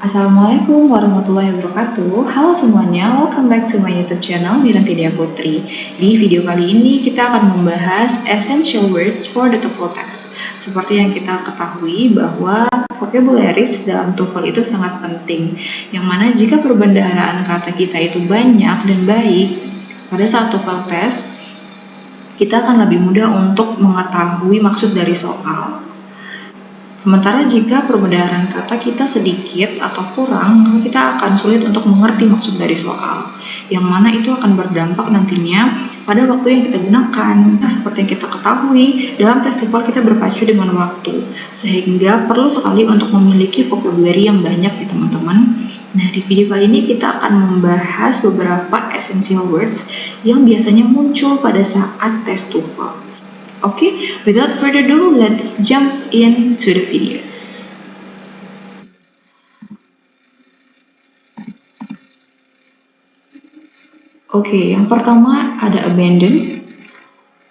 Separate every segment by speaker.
Speaker 1: Assalamualaikum warahmatullahi wabarakatuh. Halo semuanya, welcome back to my YouTube channel Miranti Dia Putri. Di video kali ini kita akan membahas essential words for the TOEFL test. Seperti yang kita ketahui bahwa vocabularies dalam TOEFL itu sangat penting. Yang mana jika perbendaharaan kata kita itu banyak dan baik, pada saat TOEFL test kita akan lebih mudah untuk mengetahui maksud dari soal. Sementara jika perbendaharaan kata kita sedikit atau kurang, maka kita akan sulit untuk mengerti maksud dari soal. Yang mana itu akan berdampak nantinya pada waktu yang kita gunakan. Nah, seperti yang kita ketahui, dalam tes TOEFL kita berpacu dengan waktu, sehingga perlu sekali untuk memiliki vocabulary yang banyak ya teman-teman. Nah, di video kali ini kita akan membahas beberapa essential words yang biasanya muncul pada saat tes TOEFL. Okay, without further ado, let's jump into the videos. Oke, yang pertama ada abandon,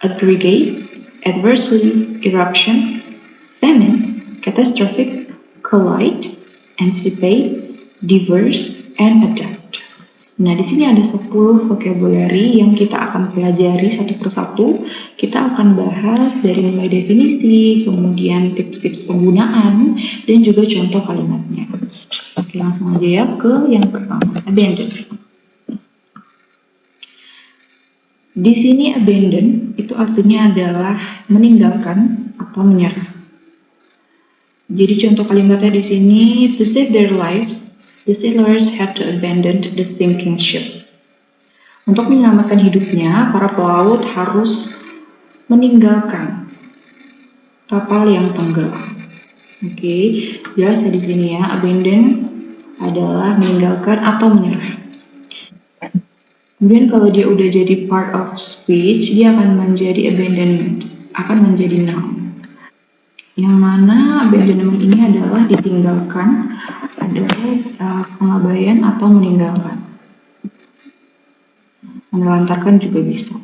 Speaker 1: aggregate, adversely, eruption, famine, catastrophic, collide, anticipate, diverse, and adapt. Nah, di sini ada 10 vocabulary yang kita akan pelajari satu persatu. Kita akan bahas dari mulai definisi, kemudian tips-tips penggunaan, dan juga contoh kalimatnya. Oke, langsung aja ya ke yang pertama, abandon. Di sini abandon itu artinya adalah meninggalkan atau menyerah. Jadi contoh kalimatnya di sini, to save their lives, the sailors had to abandon the sinking ship. Untuk menyelamatkan hidupnya, para pelaut harus meninggalkan kapal yang tenggelam. Oke, jelas di sini ya, abandon adalah meninggalkan atau menyerah. Kemudian kalau dia udah jadi part of speech, dia akan menjadi abandonment, akan menjadi noun. Yang mana abandonment ini adalah ditinggalkan, adalah pengabaian atau meninggalkan. Menelantarkan juga bisa.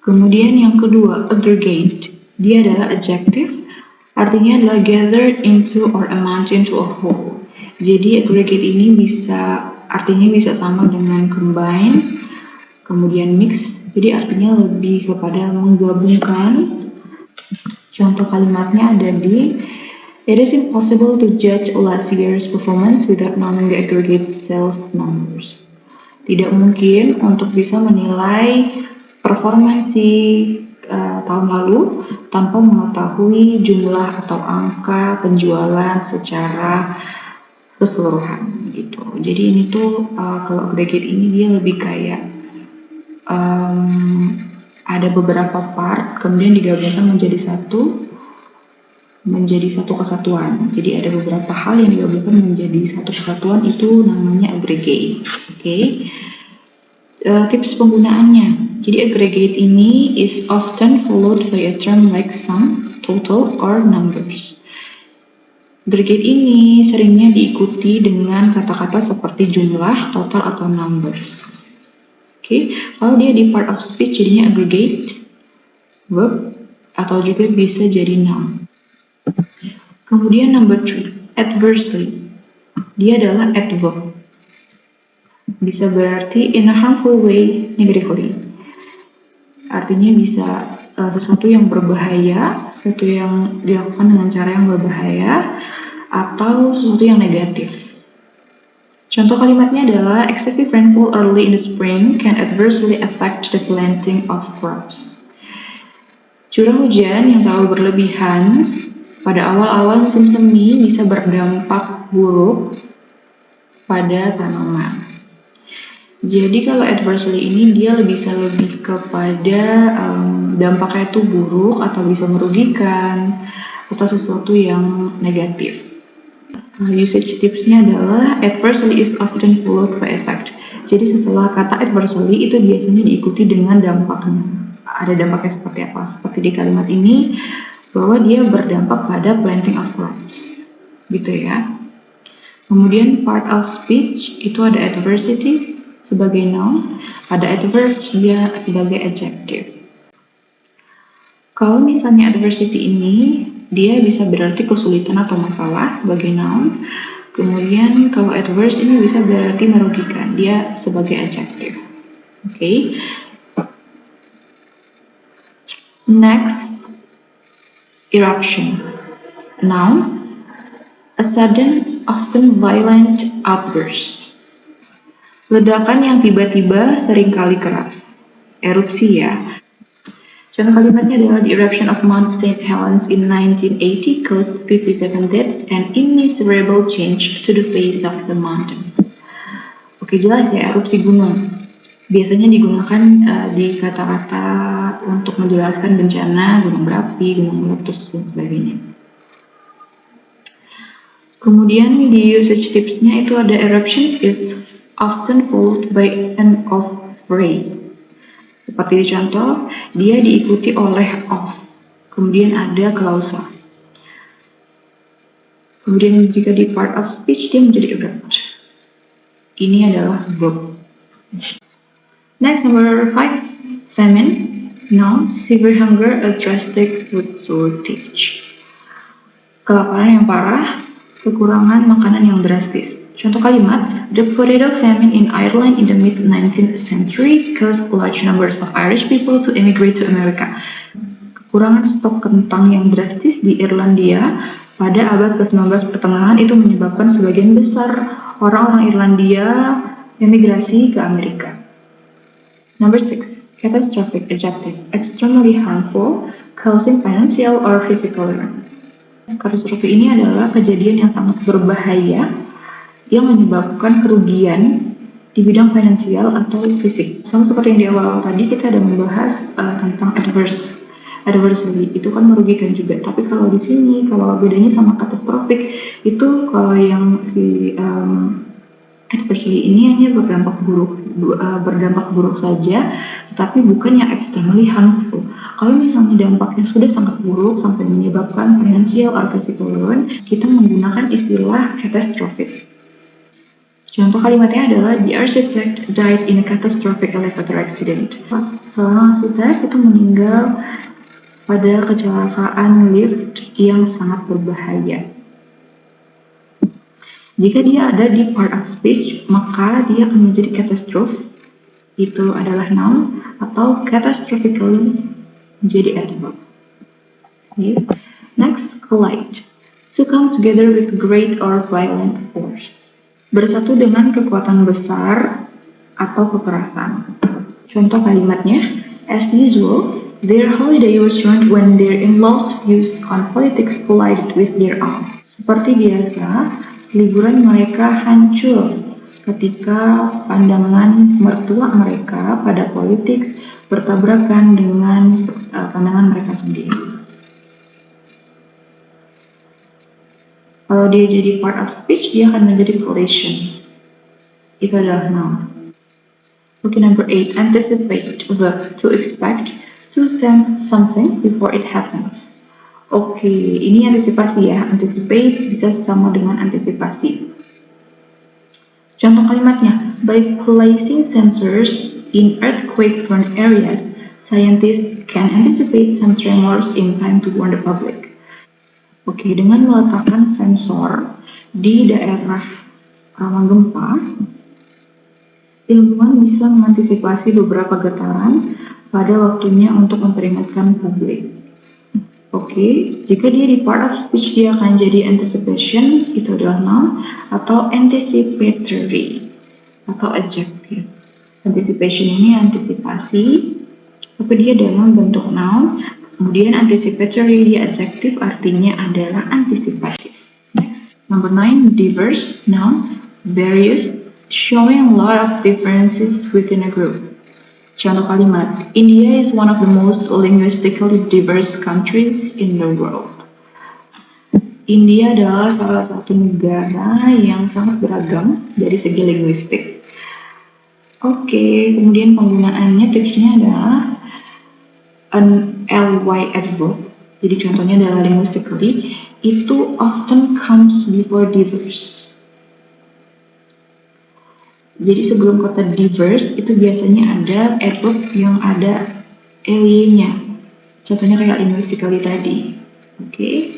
Speaker 1: Kemudian yang kedua, aggregate. Dia adalah adjective, artinya adalah gathered into or amounting to a whole. Jadi aggregate ini artinya bisa sama dengan combine, kemudian mix. Jadi artinya lebih kepada menggabungkan. Contoh kalimatnya ada di it is impossible to judge last year's performance without knowing the aggregate sales numbers. Tidak mungkin untuk bisa menilai performansi tahun lalu tanpa mengetahui jumlah atau angka penjualan secara keseluruhan gitu. Jadi ini tuh kalau aggregate ini dia lebih kayak ada beberapa part kemudian digabungkan menjadi satu kesatuan. Jadi ada beberapa hal yang digabungkan menjadi satu kesatuan, itu namanya aggregate. Oke. Tips penggunaannya. Jadi aggregate ini is often followed by a term like sum, total, or numbers. Aggregate ini seringnya diikuti dengan kata-kata seperti jumlah, total, atau numbers. Oke, kalau dia di part of speech jadinya aggregate, verb, atau juga bisa jadi noun. Kemudian number 3, adversely. Dia adalah adverb. Bisa berarti in a harmful way, negatively. Artinya bisa sesuatu yang berbahaya, sesuatu yang dilakukan dengan cara yang berbahaya, atau sesuatu yang negatif. Contoh kalimatnya adalah excessive rainfall early in the spring can adversely affect the planting of crops. Curah hujan yang terlalu berlebihan pada awal-awal musim semi bisa berdampak buruk pada tanaman. Jadi kalau adversely ini dia bisa lebih kepada dampaknya itu buruk atau bisa merugikan atau sesuatu yang negatif. Usage tipsnya adalah adversely is often followed by effect. Jadi setelah kata adversely itu biasanya diikuti dengan dampaknya. Ada dampaknya seperti apa? Seperti di kalimat ini, bahwa dia berdampak pada planting of crops. Gitu ya. Kemudian part of speech itu ada adversity sebagai noun, ada adverbs dia sebagai adjective. Kalau misalnya adversity ini dia bisa berarti kesulitan atau masalah sebagai noun, Kemudian kalau adverse ini bisa berarti merugikan, dia sebagai adjective. Oke. Next, eruption. Noun, a sudden, often violent outburst. Ledakan yang tiba-tiba seringkali keras. Erupsi ya. Contoh kalimatnya adalah the eruption of Mount St. Helens in 1980 caused 57 deaths and immeasurable change to the face of the mountains. Oke, jelas ya, erupsi gunung. Biasanya digunakan di kata-kata untuk menjelaskan bencana, gunung berapi, gunung meletus, dan sebagainya. Kemudian di usage tipsnya itu ada eruption is often followed by an of phrase. Seperti di contoh, dia diikuti oleh of, kemudian ada klausa. Kemudian jika di part of speech dia menjadi erupt. Ini adalah verb. Next, number 5, famine. Noun, severe hunger, a drastic food shortage. Kelaparan yang parah, kekurangan makanan yang drastis. Contoh kalimat, the potato famine in Ireland in the mid-19th century caused large numbers of Irish people to immigrate to America. Kekurangan stok kentang yang drastis di Irlandia pada abad ke-19 pertengahan itu menyebabkan sebagian besar orang-orang Irlandia emigrasi ke Amerika. Number 6, catastrophic adjective, extremely harmful, causing financial or physical ruin. Katastrofi ini adalah kejadian yang sangat berbahaya yang menyebabkan kerugian di bidang finansial atau fisik. Sama seperti yang di awal tadi kita ada membahas tentang adversely, itu kan merugikan juga. Tapi kalau di sini, kalau bedanya sama katastrofik, itu kalau yang si adversely ini hanya berdampak buruk saja, tetapi bukan yang extremely harmful. Kalau misalnya dampaknya sudah sangat buruk sampai menyebabkan financial or physical ruin, kita menggunakan istilah catastrophic. Contoh kalimatnya adalah the architect died in a catastrophic elevator accident. Seorang arsitek itu meninggal pada kecelakaan lift yang sangat berbahaya. Jika dia ada di part of speech, maka dia akan menjadi catastrophe. Itu adalah noun, atau catastrophically menjadi adverb. Okay. Next, collide. To come together with great or violent force. Bersatu dengan kekuatan besar atau kekerasan. Contoh kalimatnya, as usual, their holiday was ruined when their in-laws' views on politics collided with their own. Seperti biasa, liburan mereka hancur ketika pandangan mertua mereka pada politik bertabrakan dengan pandangan mereka sendiri. Kalau dia jadi part of speech, dia akan menjadi collision. Itu adalah noun. Okay, number 8, anticipate, verb, to expect, to sense something before it happens. Oke, ini antisipasi ya. Anticipate bisa sama dengan antisipasi. Contoh kalimatnya, by placing sensors in earthquake-prone areas, scientists can anticipate some tremors in time to warn the public. Oke, dengan meletakkan sensor di daerah rawan gempa, ilmuwan bisa mengantisipasi beberapa getaran pada waktunya untuk memperingatkan publik. Oke, jika dia di part of speech, dia akan jadi anticipation, itu adalah noun, atau anticipatory, atau adjective. Anticipation ini antisipasi, tapi dia dalam bentuk noun. Kemudian anticipatory di adjective artinya adalah antisipatif. Next, number 9, diverse, noun, various, showing a lot of differences within a group. Contoh kalimat, India is one of the most linguistically diverse countries in the world. India adalah salah satu negara yang sangat beragam dari segi linguistik. Oke, kemudian penggunaannya tipsnya adalah an ly adverb. Jadi contohnya adalah linguistically, itu often comes before diverse. Jadi sebelum kata diverse itu biasanya ada adverb yang ada ly-nya. Contohnya kayak linguistically tadi. Oke.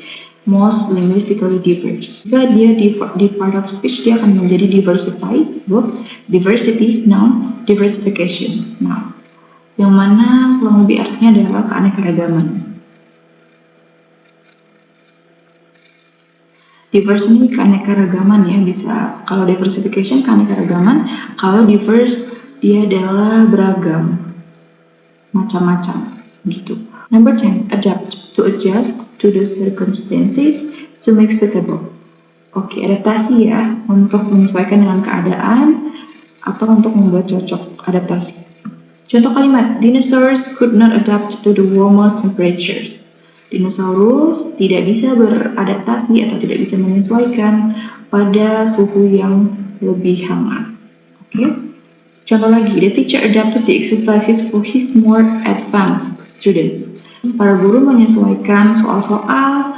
Speaker 1: most linguistically diverse. Jika dia di part of speech, dia akan menjadi diversified, verb, diversity, noun, diversification, noun. Yang mana kurang lebih artinya adalah keanekaragaman. Diverse ini keanekaragaman ya, bisa kalau diversification keanekaragaman, kalau diverse dia adalah beragam, macam-macam gitu. Number 10, adapt, to adjust to the circumstances to make suitable. Oke, adaptasi ya, untuk menyesuaikan dengan keadaan atau untuk membuat cocok, adaptasi. Contoh kalimat, dinosaurs could not adapt to the warmer temperatures. Dinosaurus tidak bisa beradaptasi atau tidak bisa menyesuaikan pada suhu yang lebih hangat. Oke. Contoh lagi, the teacher adapted the exercises for his more advanced students. Para guru menyesuaikan soal-soal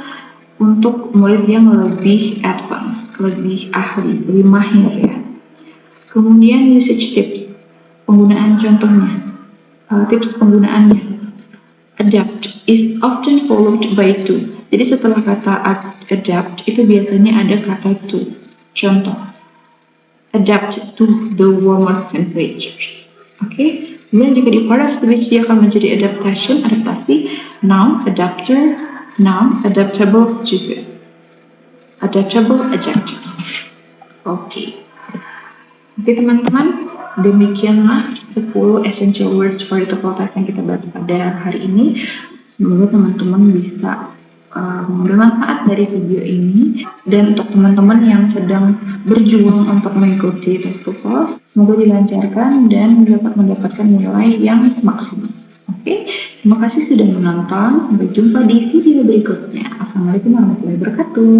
Speaker 1: untuk murid yang lebih advance, lebih ahli, lebih mahir ya. Kemudian usage tips, penggunaan contohnya, tips penggunaannya. Adapt is often followed by to. Jadi setelah kata adapt itu biasanya ada kata to. Contoh, adapt to the warmer temperatures. Oke. Kemudian jika di part of speech dia akan menjadi adaptation, adaptasi, noun, adapter, noun, adaptable juga. Adaptable adjective. Oke. Oke teman-teman, demikianlah 10 essential words for the TOEFL test yang kita bahas pada hari ini. Semoga teman-teman bisa mengambil manfaat dari video ini. Dan untuk teman-teman yang sedang berjuang untuk mengikuti tes TOEFL, semoga dilancarkan dan dapat mendapatkan nilai yang maksimal. Oke, terima kasih sudah menonton. Sampai jumpa di video berikutnya. Assalamualaikum warahmatullahi wabarakatuh.